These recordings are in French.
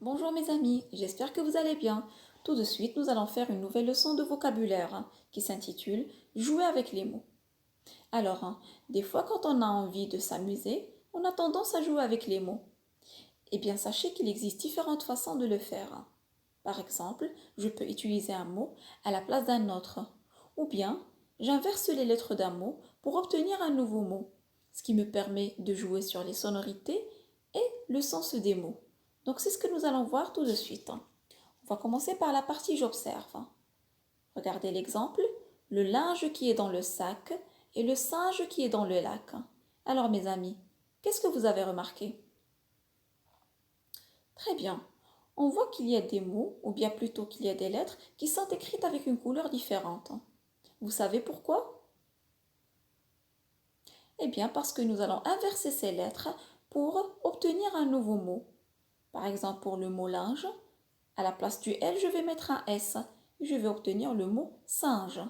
Bonjour mes amis, j'espère que vous allez bien. Tout de suite, nous allons faire une nouvelle leçon de vocabulaire qui s'intitule Jouer avec les mots. Alors, des fois quand on a envie de s'amuser, on a tendance à jouer avec les mots. Eh bien, sachez qu'il existe différentes façons de le faire. Par exemple, je peux utiliser un mot à la place d'un autre. Ou bien, j'inverse les lettres d'un mot pour obtenir un nouveau mot, ce qui me permet de jouer sur les sonorités et le sens des mots. Donc, c'est ce que nous allons voir tout de suite. On va commencer par la partie j'observe. Regardez l'exemple, le linge qui est dans le sac et le singe qui est dans le lac. Alors, mes amis, qu'est-ce que vous avez remarqué? Très bien. On voit qu'il y a des mots, ou bien plutôt qu'il y a des lettres, qui sont écrites avec une couleur différente. Vous savez pourquoi? Eh bien, parce que nous allons inverser ces lettres pour obtenir un nouveau mot. Par exemple, pour le mot linge, à la place du L, je vais mettre un S. Je vais obtenir le mot singe.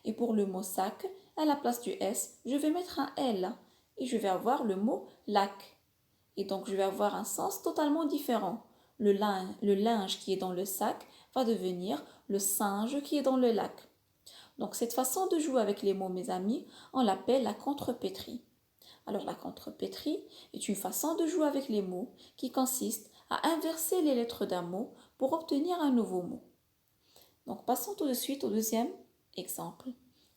Et pour le mot sac, à la place du S, je vais mettre un L. Et je vais avoir le mot lac. Et donc, je vais avoir un sens totalement différent. Le linge qui est dans le sac va devenir le singe qui est dans le lac. Donc, cette façon de jouer avec les mots, mes amis, on l'appelle la contrepétrie. Alors, la contrepétrie est une façon de jouer avec les mots qui consiste à inverser les lettres d'un mot pour obtenir un nouveau mot. Donc, passons tout de suite au deuxième exemple.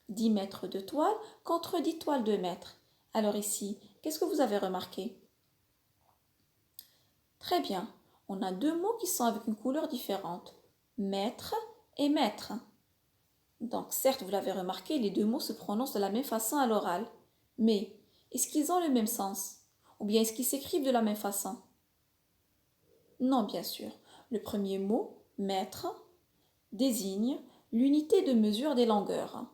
10 mètres de toile contre 10 toiles de mètre. Alors ici, qu'est-ce que vous avez remarqué? Très bien. On a deux mots qui sont avec une couleur différente. Mètre et mètre. Donc certes, vous l'avez remarqué, les deux mots se prononcent de la même façon à l'oral. Mais est-ce qu'ils ont le même sens? Ou bien est-ce qu'ils s'écrivent de la même façon? Non, bien sûr. Le premier mot, mètre, désigne l'unité de mesure des longueurs.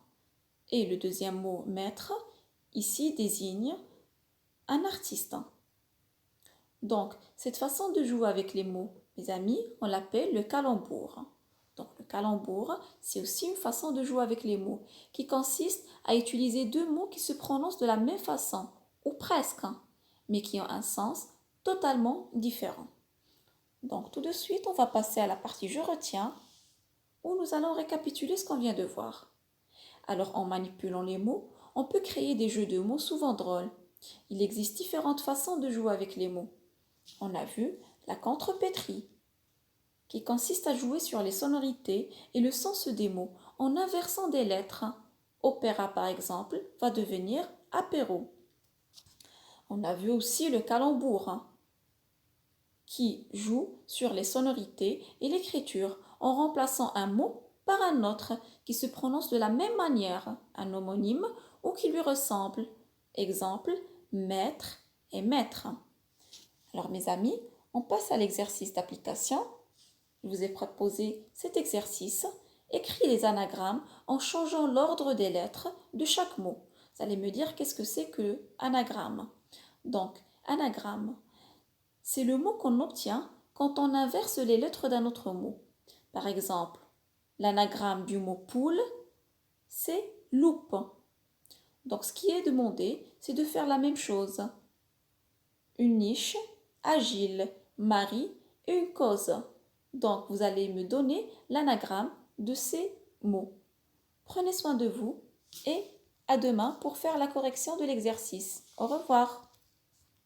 Et le deuxième mot, mètre, ici désigne un artiste. Donc, cette façon de jouer avec les mots, mes amis, on l'appelle le calembour. Donc, le calembour, c'est aussi une façon de jouer avec les mots qui consiste à utiliser deux mots qui se prononcent de la même façon, ou presque, mais qui ont un sens totalement différent. Donc, tout de suite, on va passer à la partie je retiens, où nous allons récapituler ce qu'on vient de voir. Alors, en manipulant les mots, on peut créer des jeux de mots souvent drôles. Il existe différentes façons de jouer avec les mots. On a vu la contrepétrie, qui consiste à jouer sur les sonorités et le sens des mots en inversant des lettres. Opéra, par exemple, va devenir apéro. On a vu aussi le calembour, qui joue sur les sonorités et l'écriture en remplaçant un mot par un autre qui se prononce de la même manière, un homonyme ou qui lui ressemble. Exemple, maître et maître. Alors mes amis, on passe à l'exercice d'application. Je vous ai proposé cet exercice. Écris les anagrammes en changeant l'ordre des lettres de chaque mot. Vous allez me dire qu'est-ce que c'est que anagramme. Donc, anagramme, c'est le mot qu'on obtient quand on inverse les lettres d'un autre mot. Par exemple, l'anagramme du mot poule, c'est loupe. Donc, ce qui est demandé, c'est de faire la même chose. Une niche, agile, Marie et une cause. Donc, vous allez me donner l'anagramme de ces mots. Prenez soin de vous et à demain pour faire la correction de l'exercice. Au revoir.